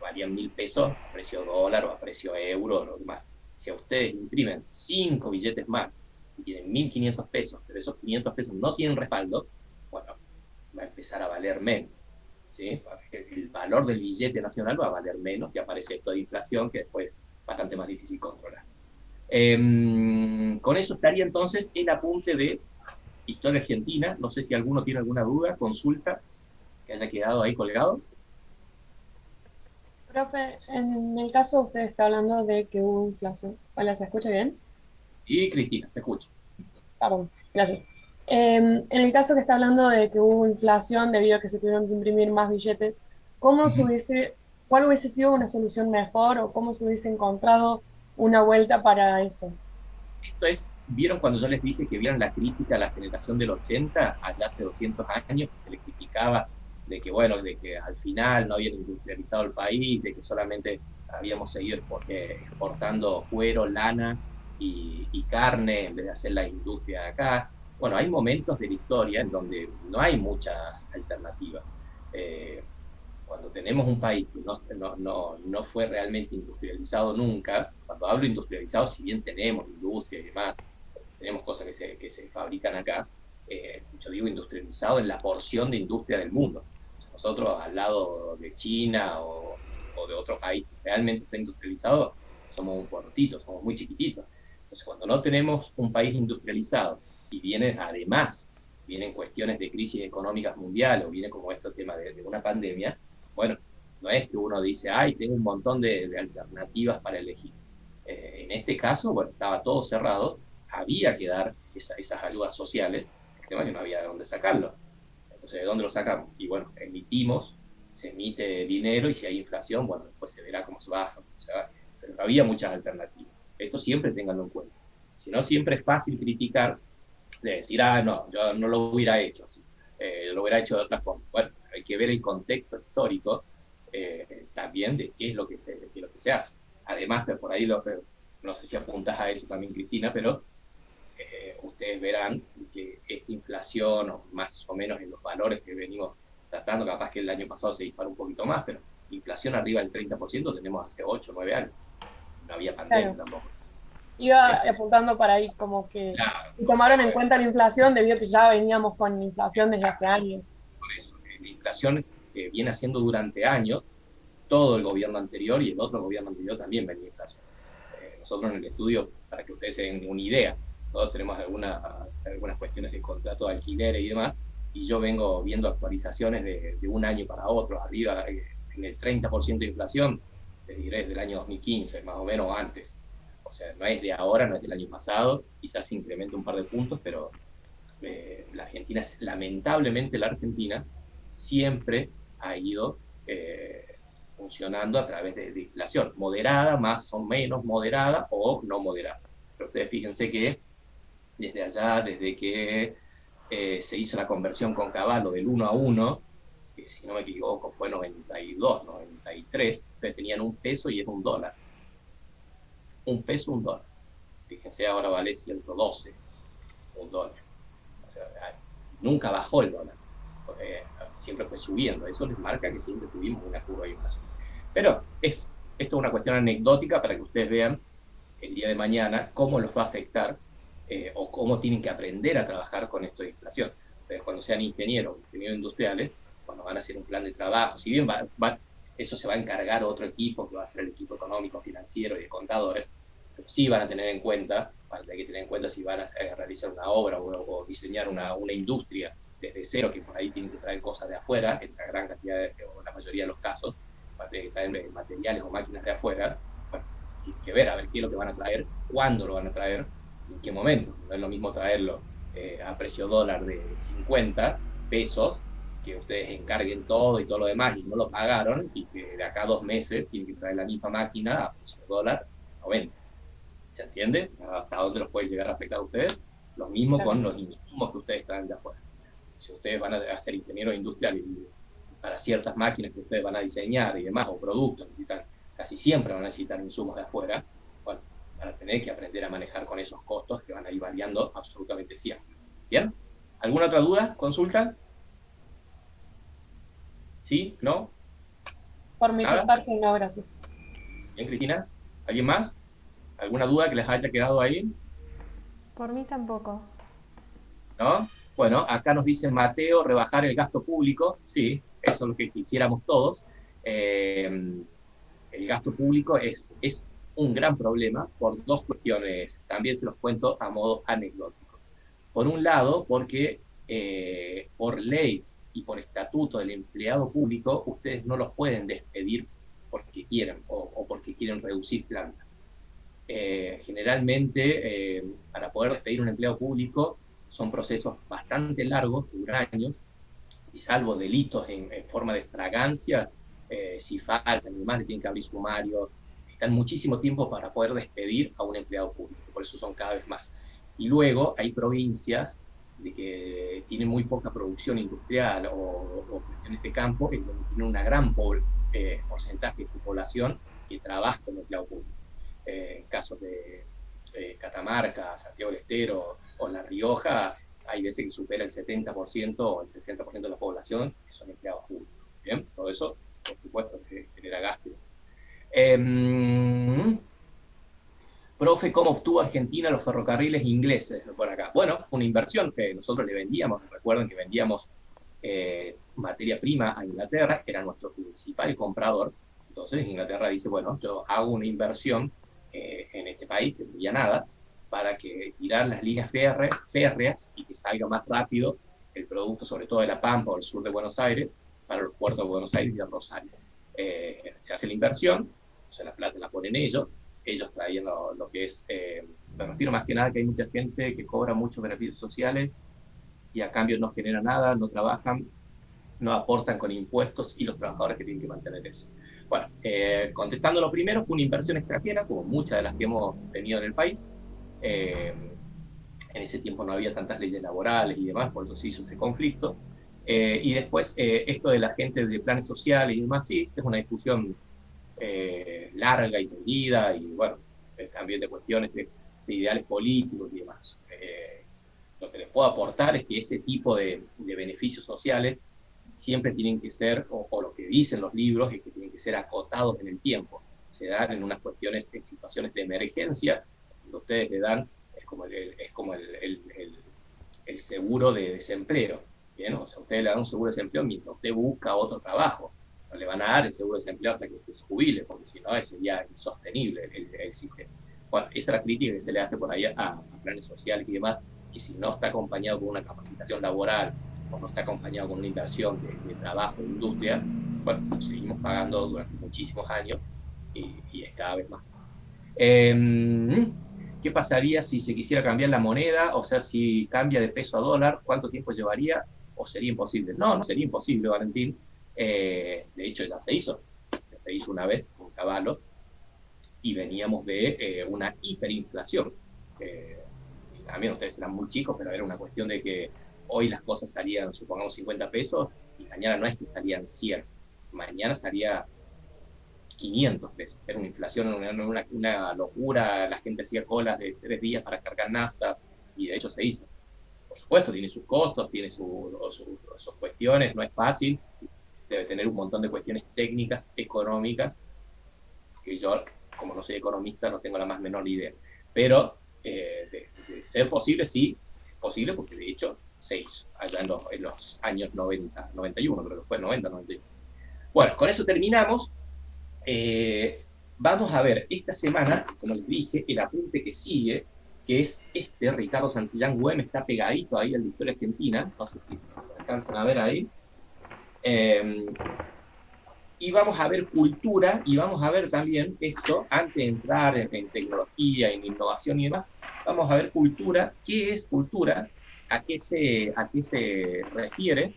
valían 1.000 pesos a precio dólar o a precio euro o lo demás. Si a ustedes imprimen 5 billetes más y tienen 1.500 pesos, pero esos 500 pesos no tienen respaldo, bueno, va a empezar a valer menos, ¿sí? El valor del billete nacional va a valer menos, que aparece toda inflación, que después bastante más difícil controlar. Con eso estaría entonces el apunte de historia argentina. No sé si alguno tiene alguna duda, consulta, que haya quedado ahí colgado. Profe, en el caso usted está hablando de que hubo inflación. Hola, ¿se escucha bien? Y Cristina, te escucho. Perdón, gracias. En el caso que está hablando de que hubo inflación debido a que se tuvieron que imprimir más billetes, ¿cuál hubiese sido una solución mejor o cómo se hubiese encontrado una vuelta para eso? Esto es, ¿vieron cuando yo les dije que vieron la crítica a la generación del 80, allá hace 200 años, que se les criticaba de que, bueno, de que al final no habían industrializado el país, de que solamente habíamos seguido exportando cuero, lana y carne en vez de hacer la industria de acá? Bueno, hay momentos de la historia en donde no hay muchas alternativas. Cuando tenemos un país que no fue realmente industrializado nunca, cuando hablo industrializado, si bien tenemos industria y demás, tenemos cosas que se fabrican acá, yo digo industrializado en la porción de industria del mundo. O sea, nosotros al lado de China o de otro país que realmente está industrializado, somos un puertito, somos muy chiquititos. Entonces, cuando no tenemos un país industrializado y vienen cuestiones de crisis económicas mundiales o viene como este tema de una pandemia, bueno, no es que uno dice, ay, tengo un montón de alternativas para elegir. En este caso, bueno, estaba todo cerrado, había que dar esas ayudas sociales, el tema es que no había de dónde sacarlo. Entonces, ¿de dónde lo sacamos? Y bueno, se emite dinero y si hay inflación, bueno, después se verá cómo se baja, cómo se va. Pero no había muchas alternativas. Esto siempre tenganlo en cuenta. Si no, siempre es fácil criticar, de decir, no, yo no lo hubiera hecho así, lo hubiera hecho de otra forma. Bueno, hay que ver el contexto histórico también de qué es lo que se hace. Además, de por ahí, no sé si apuntas a eso también, Cristina, pero ustedes verán que esta inflación, o más o menos en los valores que venimos tratando, capaz que el año pasado se disparó un poquito más, pero inflación arriba del 30% tenemos hace 8 o 9 años. No había pandemia tampoco. Iba apuntando para ahí como que tomaron en cuenta la inflación debido a que ya veníamos con inflación desde hace años. Por eso, la inflación se viene haciendo durante años, todo el gobierno anterior y el otro gobierno anterior también venía inflación. Nosotros en el estudio, para que ustedes se den una idea, todos tenemos algunas cuestiones de contrato de alquiler y demás, y yo vengo viendo actualizaciones de un año para otro, arriba en el 30% de inflación, te diré desde el año 2015, más o menos antes. O sea, no es de ahora, no es del año pasado, quizás se incrementa un par de puntos, pero la Argentina, lamentablemente la Argentina, siempre ha ido funcionando a través de inflación, moderada, más o menos moderada o no moderada. Pero ustedes fíjense que desde allá, desde que se hizo la conversión con Cavallo del 1 a 1, que si no me equivoco fue 92, 93, ustedes tenían un peso y era un dólar. Un peso, un dólar. Fíjense, ahora vale 112, un dólar. O sea, nunca bajó el dólar. Siempre fue subiendo. Eso les marca que siempre tuvimos una curva de inflación. Pero esto es una cuestión anecdótica para que ustedes vean el día de mañana cómo los va a afectar o cómo tienen que aprender a trabajar con esto de inflación. Ustedes cuando sean ingenieros industriales, cuando van a hacer un plan de trabajo, si bien eso se va a encargar otro equipo, que va a ser el equipo económico, financiero y de contadores, pero sí van a tener en cuenta, hay que tener en cuenta si van a realizar una obra o diseñar una industria desde cero, que por ahí tienen que traer cosas de afuera, en la gran cantidad, o la mayoría de los casos, van a tener que traer materiales o máquinas de afuera. Bueno, tienen que ver a ver qué es lo que van a traer, cuándo lo van a traer, en qué momento. No es lo mismo traerlo a precio dólar de 50 pesos, que ustedes encarguen todo y todo lo demás y no lo pagaron, y que de acá a 2 meses tienen que traer la misma máquina a precio dólar 90. ¿Se entiende? ¿Hasta dónde los puede llegar a afectar a ustedes? Lo mismo con los insumos que ustedes traen de afuera. Si ustedes van a ser ingenieros industriales y para ciertas máquinas que ustedes van a diseñar y demás, o productos, casi siempre van a necesitar insumos de afuera, bueno, van a tener que aprender a manejar con esos costos que van a ir variando absolutamente siempre. ¿Bien? ¿Alguna otra duda? ¿Consulta? ¿Sí? ¿No? Por mi parte, no, gracias. Bien, Cristina. ¿Alguien más? ¿Alguna duda que les haya quedado ahí? Por mí tampoco. ¿No? Bueno, acá nos dice Mateo, rebajar el gasto público. Sí, eso es lo que quisiéramos todos. El gasto público es un gran problema por dos cuestiones, también se los cuento a modo anecdótico. Por un lado, porque por ley y por estatuto del empleado público, ustedes no los pueden despedir porque quieren o porque quieren reducir planta. Generalmente, para poder despedir un empleado público, son procesos bastante largos, que duran años, y salvo delitos en forma de fragancia, si faltan y demás, le tienen que abrir sumario, están muchísimo tiempo para poder despedir a un empleado público, por eso son cada vez más. Y luego hay provincias de que tienen muy poca producción industrial o cuestiones de campo, en donde tienen una gran porcentaje de su población que trabaja como empleado público. En casos de Catamarca, Santiago del Estero o La Rioja, hay veces que supera el 70% o el 60% de la población que son empleados públicos. ¿Bien? Todo eso, por supuesto, que genera gastos. Profe, ¿cómo obtuvo Argentina los ferrocarriles ingleses por acá? Bueno, una inversión que nosotros le vendíamos. Recuerden que vendíamos materia prima a Inglaterra, era nuestro principal comprador. Entonces Inglaterra dice, bueno, yo hago una inversión en este país, que no había nada, para que tirar las líneas férreas y que salga más rápido el producto, sobre todo de La Pampa o el sur de Buenos Aires, para los puertos de Buenos Aires y de Rosario. Se hace la inversión, o sea, la plata la ponen ellos traían lo que es, me refiero más que nada que hay mucha gente que cobra muchos beneficios sociales y a cambio no genera nada, no trabajan, no aportan con impuestos y los trabajadores que tienen que mantener eso. Bueno, contestando lo primero, fue una inversión extranjera, como muchas de las que hemos tenido en el país. En ese tiempo no había tantas leyes laborales y demás, por eso se hizo ese conflicto. Y después, esto de la gente de planes sociales y demás, sí, es una discusión larga y tendida, y bueno, también de cuestiones de ideales políticos y demás. Lo que les puedo aportar es que ese tipo de beneficios sociales siempre tienen que ser, o lo que dicen los libros, es que tienen que ser acotados en el tiempo. Se dan en unas cuestiones, en situaciones de emergencia, donde ustedes le dan, es como el seguro de desempleo, ¿bien? O sea, ustedes le dan un seguro de desempleo mientras usted busca otro trabajo. No le van a dar el seguro de desempleo hasta que usted se jubile, porque si no sería insostenible el sistema. Bueno, esa es la crítica que se le hace por ahí a planes sociales y demás, que si no está acompañado con una capacitación laboral, o no está acompañado con una inversión de trabajo, de industria, bueno, seguimos pagando durante muchísimos años y es cada vez más. ¿Qué pasaría si se quisiera cambiar la moneda? O sea, si cambia de peso a dólar, ¿cuánto tiempo llevaría? ¿O sería imposible? No, no sería imposible, Valentín. De hecho, ya se hizo una vez con Cavallo, y veníamos de una hiperinflación. También ustedes eran muy chicos, pero era una cuestión de que hoy las cosas salían, supongamos, 50 pesos, y mañana no es que salían 100, mañana salía 500 pesos. Era una inflación, una locura, la gente hacía colas de 3 días para cargar nafta, y de hecho se hizo. Por supuesto, tiene sus costos, tiene sus cuestiones, no es fácil, debe tener un montón de cuestiones técnicas, económicas, que yo, como no soy economista, no tengo la más menor idea. Pero de ser posible, sí, es posible, porque de hecho se hizo allá en los años 90, 91, creo que fue 90, 91. Bueno, con eso terminamos. Vamos a ver esta semana, como les dije, el apunte que sigue, que es Ricardo Santillán Güem, está pegadito ahí a la historia argentina, no sé si lo alcanzan a ver ahí. Y vamos a ver cultura, y vamos a ver también esto, antes de entrar en tecnología, en innovación y demás, vamos a ver cultura, qué es cultura, a qué se refiere,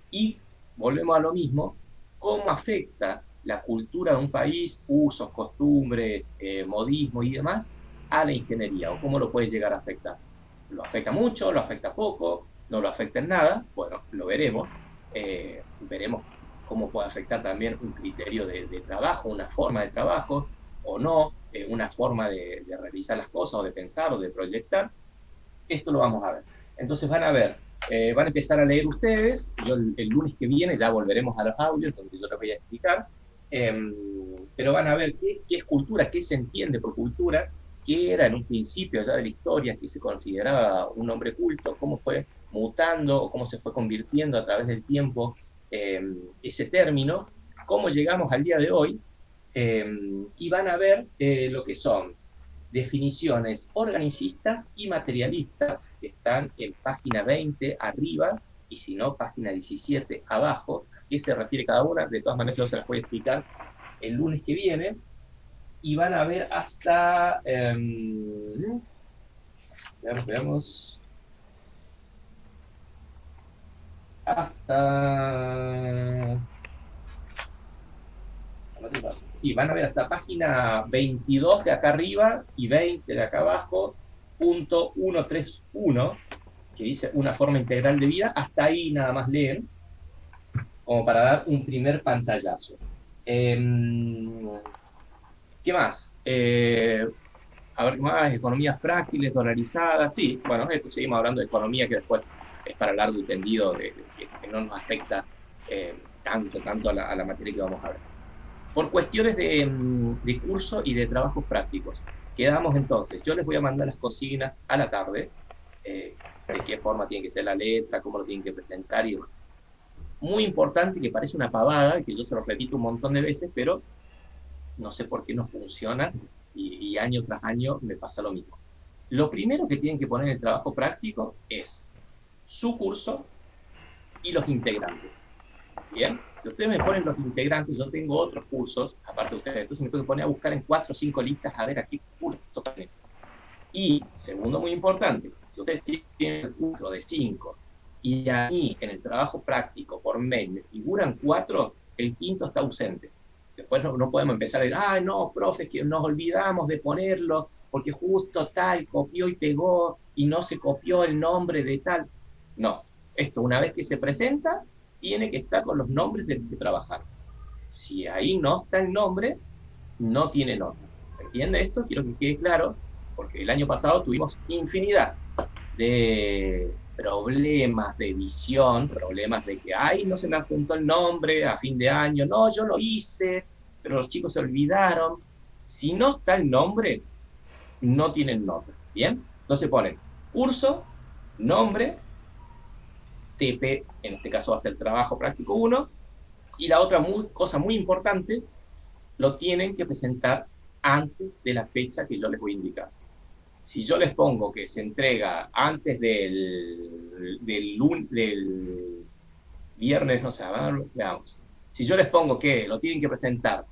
y volvemos a lo mismo, cómo afecta la cultura de un país, usos, costumbres, modismo y demás, a la ingeniería, o cómo lo puede llegar a afectar. ¿Lo afecta mucho? ¿Lo afecta poco? ¿No lo afecta en nada? Bueno, lo veremos. Veremos cómo puede afectar también un criterio de trabajo, una forma de trabajo, o no, una forma de realizar las cosas, o de pensar, o de proyectar. Esto lo vamos a ver. Entonces van a empezar a leer ustedes. Yo el lunes que viene ya volveremos a los audios, donde yo les voy a explicar. Pero van a ver qué es cultura, qué se entiende por cultura, qué era en un principio ya de la historia, qué se consideraba un hombre culto, cómo fue mutando o cómo se fue convirtiendo a través del tiempo ese término, cómo llegamos al día de hoy, y van a ver lo que son definiciones organicistas y materialistas, que están en página 20 arriba, y si no, página 17 abajo. ¿A qué se refiere cada una? De todas maneras yo se las voy a explicar el lunes que viene, y van a ver hasta... veamos. Hasta... Sí, van a ver hasta página 22 de acá arriba y 20 de acá abajo, punto 131, que dice una forma integral de vida. Hasta ahí nada más leen, como para dar un primer pantallazo. ¿Qué más? A ver, ¿qué más? Economías frágiles, dolarizadas. Sí, bueno, esto seguimos hablando de economía, que después es para largo y tendido, que no nos afecta tanto a la materia que vamos a ver. Por cuestiones de curso y de trabajos prácticos. Quedamos entonces, yo les voy a mandar las consignas a la tarde, de qué forma tiene que ser la letra, cómo lo tienen que presentar y demás. Muy importante, que parece una pavada, que yo se lo repito un montón de veces, pero no sé por qué no funciona, y año tras año me pasa lo mismo. Lo primero que tienen que poner en el trabajo práctico es su curso y los integrantes. Bien, si ustedes me ponen los integrantes, yo tengo otros cursos, aparte de ustedes, entonces me tengo que poner a buscar en 4 o 5 listas a ver a qué curso pertenece. Y, segundo muy importante, si ustedes tienen el curso de 5 y a mí en el trabajo práctico por mail me figuran 4, el quinto está ausente. Después no podemos empezar a decir, no, profe, es que nos olvidamos de ponerlo, porque justo tal copió y pegó y no se copió el nombre de tal. No, esto una vez que se presenta, tiene que estar con los nombres de los que trabajaron. Si ahí no está el nombre, no tiene nota. ¿Se entiende esto? Quiero que quede claro, porque el año pasado tuvimos infinidad de problemas de edición, problemas de que, no se me adjuntó el nombre a fin de año, no, yo lo hice, pero los chicos se olvidaron. Si no está el nombre, no tienen nota. ¿Bien? Entonces ponen curso, nombre, TP, en este caso va a ser trabajo práctico 1, y la otra cosa muy importante, lo tienen que presentar antes de la fecha que yo les voy a indicar. Si yo les pongo que se entrega antes del viernes, no sé, veamos. Si yo les pongo que lo tienen que presentar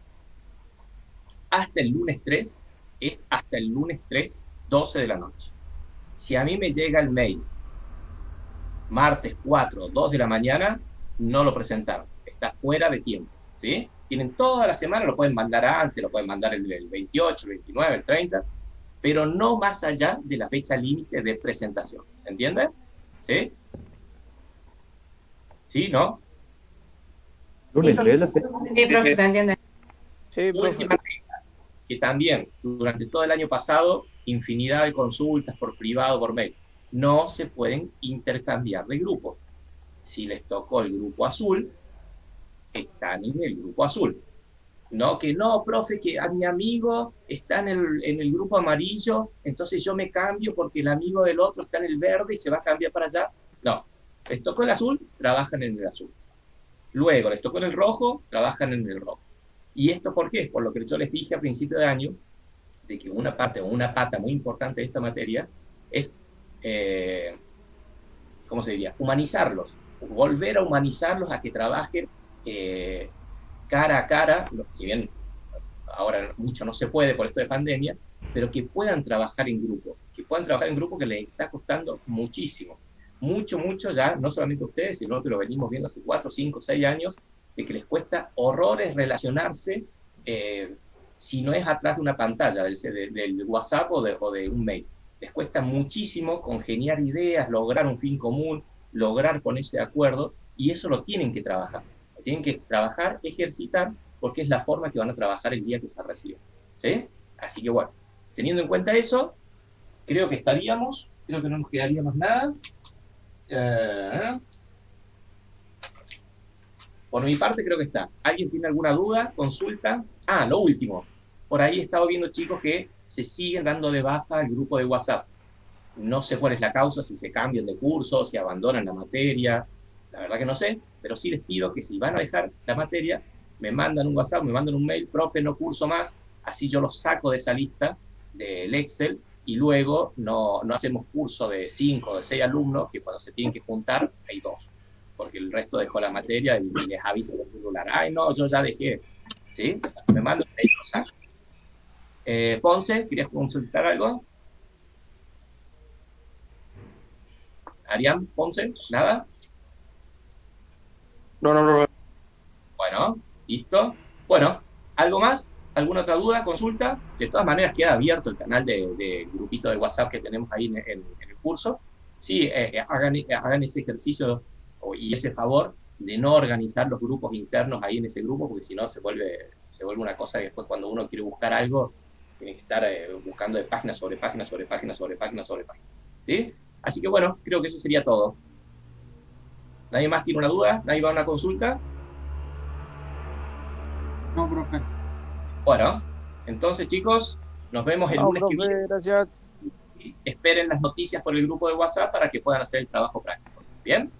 hasta el lunes 3, es hasta el lunes 3, 12 de la noche. Si a mí me llega el mail martes 4, 2 de la mañana, no lo presentaron. Está fuera de tiempo, ¿sí? Tienen toda la semana, lo pueden mandar antes, lo pueden mandar el 28, el 29, el 30, pero no más allá de la fecha límite de presentación. ¿Se entiende? ¿Sí? ¿Sí? ¿No? Lunes 3 la fecha. Sí, profe, se entiende. Sí, profe. Última regla, que también durante todo el año pasado, infinidad de consultas por privado, por mail. No se pueden intercambiar de grupo. Si les tocó el grupo azul, están en el grupo azul. No, que no, profe, que a mi amigo está en el grupo amarillo, entonces yo me cambio porque el amigo del otro está en el verde y se va a cambiar para allá. No, les tocó el azul, trabajan en el azul. Luego les tocó en el rojo, trabajan en el rojo. ¿Y esto por qué? Por lo que yo les dije a principio de año, de que una pata muy importante de esta materia es, ¿cómo se diría? Humanizarlos, volver a humanizarlos, a que trabajen cara a cara, si bien ahora mucho no se puede por esto de pandemia, pero que puedan trabajar en grupo, que les está costando muchísimo, mucho ya, no solamente a ustedes, sino que lo venimos viendo hace 4, 5, 6 años, de que les cuesta horrores relacionarse si no es atrás de una pantalla, del WhatsApp o de un mail. Les cuesta muchísimo congeniar ideas, lograr un fin común, lograr ponerse de acuerdo, y eso lo tienen que trabajar. Lo tienen que trabajar, ejercitar, porque es la forma que van a trabajar el día que se reciben. ¿Sí? Así que bueno, teniendo en cuenta eso, creo que estaríamos, creo que no nos quedaría más nada. Por mi parte creo que está. ¿Alguien tiene alguna duda? ¿Consulta? Lo último. Por ahí he estado viendo chicos que se siguen dando de baja al grupo de WhatsApp. No sé cuál es la causa, si se cambian de curso, si abandonan la materia. La verdad que no sé, pero sí les pido que si van a dejar la materia, me mandan un WhatsApp, me mandan un mail, profe, no curso más, así yo los saco de esa lista del Excel y luego no hacemos curso de 5 o de 6 alumnos que cuando se tienen que juntar hay 2, porque el resto dejó la materia y les avisa por celular, ay no, yo ya dejé, ¿sí? Me mandan un mail y lo saco. Ponce, ¿querías consultar algo? Arián, Ponce, ¿nada? No. Bueno, listo. Bueno, ¿algo más? ¿Alguna otra duda, consulta? De todas maneras queda abierto el canal de grupito de WhatsApp que tenemos ahí en el curso. Sí, hagan ese ejercicio y ese favor de no organizar los grupos internos ahí en ese grupo, porque si no se vuelve una cosa que después cuando uno quiere buscar algo, tiene que estar buscando de página sobre página sobre página sobre página sobre página. ¿Sí? Así que bueno, creo que eso sería todo. ¿Nadie más tiene una duda? ¿Nadie va a una consulta? No, profe. Bueno, entonces chicos, nos vemos el lunes que viene. Gracias. Esperen las noticias por el grupo de WhatsApp para que puedan hacer el trabajo práctico. ¿Bien?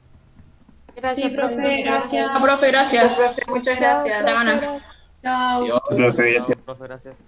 Gracias, Sí, profe. gracias. Profe, gracias. Profe, muchas gracias. Chao, Chao. profe, Chao. Adiós. Profe, gracias. Profe, gracias.